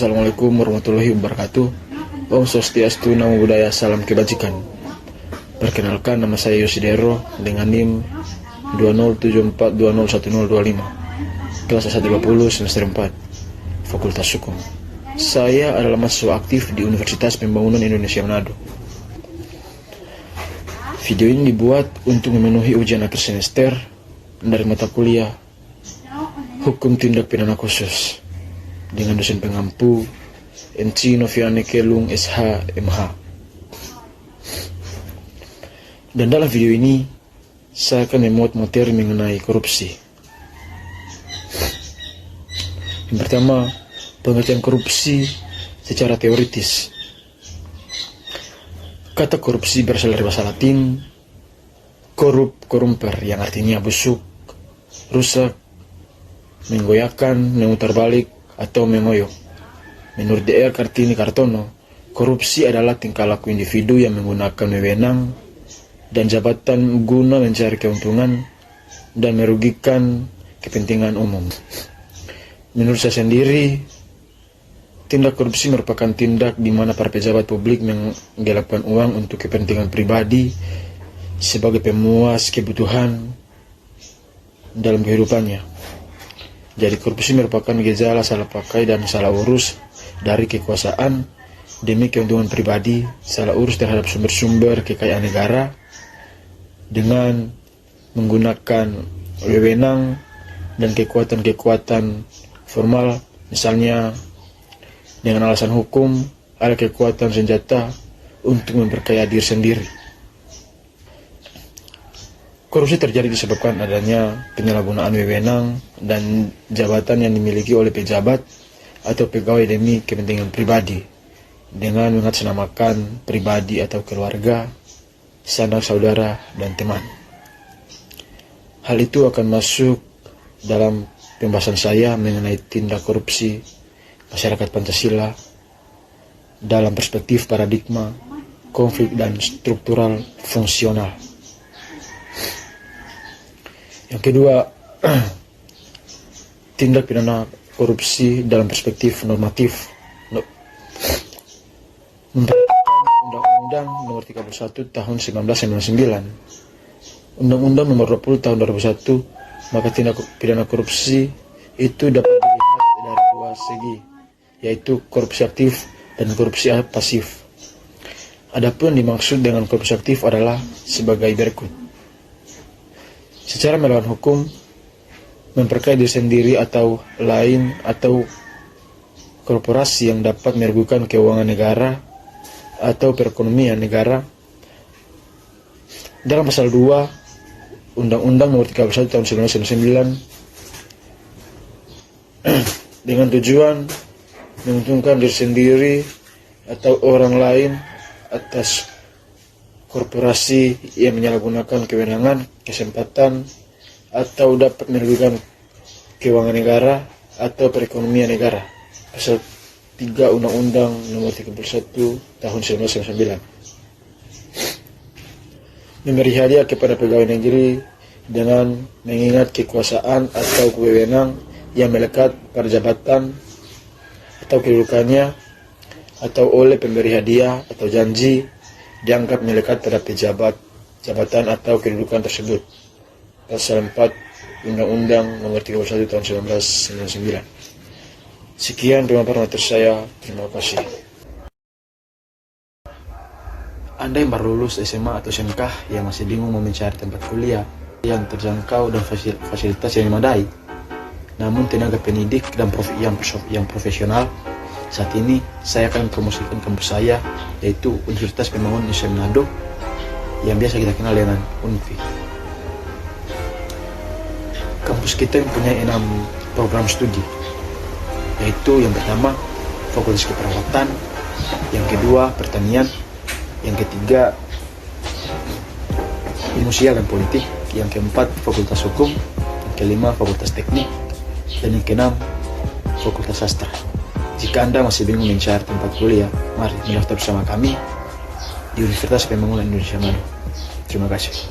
Assalamualaikum warahmatullahi wabarakatuh. Om Swastiastu, Namo Buddhaya, salam kebajikan. Perkenalkan, nama saya Yosidero dengan NIM 2074201025, kelas S130 semester 4, Fakultas Hukum. Saya adalah mahasiswa aktif di Universitas Pembangunan Indonesia Manado. Video ini dibuat untuk memenuhi ujian akhir semester dari mata kuliah Hukum Tindak Pidana Khusus dengan dosen pengampu Enci Noviane Kelung SH MH. Dan dalam video ini saya akan memuat materi mengenai korupsi. Yang pertama, pengertian korupsi secara teoritis. Kata korupsi berasal dari bahasa Latin corrumper, yang artinya busuk, rusak, menggoyahkan, memutar balik, atau mengoyok. Menurut DR Kartini Kartono, korupsi adalah tingkah laku individu yang menggunakan wewenang dan jabatan guna mencari keuntungan dan merugikan kepentingan umum. Menurut saya sendiri, tindak korupsi merupakan tindak di mana para pejabat publik menggelapkan uang untuk kepentingan pribadi sebagai pemuas kebutuhan dalam kehidupannya. Jadi korupsi merupakan gejala salah pakai dan salah urus dari kekuasaan demi keuntungan pribadi, salah urus terhadap sumber-sumber kekayaan negara dengan menggunakan wewenang dan kekuatan-kekuatan formal, misalnya dengan alasan hukum, ada kekuatan senjata untuk memperkaya diri sendiri. Korupsi terjadi disebabkan adanya penyalahgunaan wewenang dan jabatan yang dimiliki oleh pejabat atau pegawai demi kepentingan pribadi dengan mengatasnamakan pribadi atau keluarga, sanak saudara, dan teman. Hal itu akan masuk dalam pembahasan saya mengenai tindak korupsi masyarakat Pancasila dalam perspektif paradigma, konflik, dan struktural fungsional. Yang kedua, tindak pidana korupsi dalam perspektif normatif. Undang-Undang Nomor 31 Tahun 1999, Undang-Undang Nomor 20 Tahun 2001, maka tindak pidana korupsi itu dapat dilihat dari dua segi, yaitu korupsi aktif dan korupsi pasif. Adapun dimaksud dengan korupsi aktif adalah sebagai berikut. Secara melawan hukum, memperkaya diri sendiri atau lain atau korporasi yang dapat merugikan keuangan negara atau perekonomian negara. Dalam pasal 2 Undang-Undang Nomor 31 Tahun 1999 dengan tujuan menguntungkan diri sendiri atau orang lain atas korporasi yang menyalahgunakan kewenangan, kesempatan, atau dapat merugikan keuangan negara atau perekonomian negara. Pasal 3 Undang-Undang Nomor 31 Tahun 1999. Memberi hadiah kepada pegawai negeri dengan mengingat kekuasaan atau kewenangan yang melekat pada jabatan atau kedudukannya, atau oleh pemberi hadiah atau janji dianggap melekat pada jabatan atau kedudukan tersebut. Pasal 4 Undang-Undang Nomor 31 Tahun 1999. Sekian pemaparan materi saya. Terima kasih. Anda yang baru lulus SMA atau SMK yang masih bingung mau mencari tempat kuliah yang terjangkau dan fasilitas yang memadai, namun tenaga pendidik dan yang profesional, saat ini saya akan promosikan kampus saya, yaitu Universitas Pembangunan Indonesia Manado, yang biasa kita kenal dengan UNPI. Kampus kita mempunyai 6 program studi, yaitu yang pertama Fakultas Keperawatan, yang kedua Pertanian, yang ketiga Ilmu Sosial dan Politik, yang keempat Fakultas Hukum, yang kelima Fakultas Teknik, dan yang keenam Fakultas Sastra. Jika Anda masih bingung mencari tempat kuliah, mari mendaftar bersama kami di Universitas Pembangunan Indonesia Manado. Terima kasih.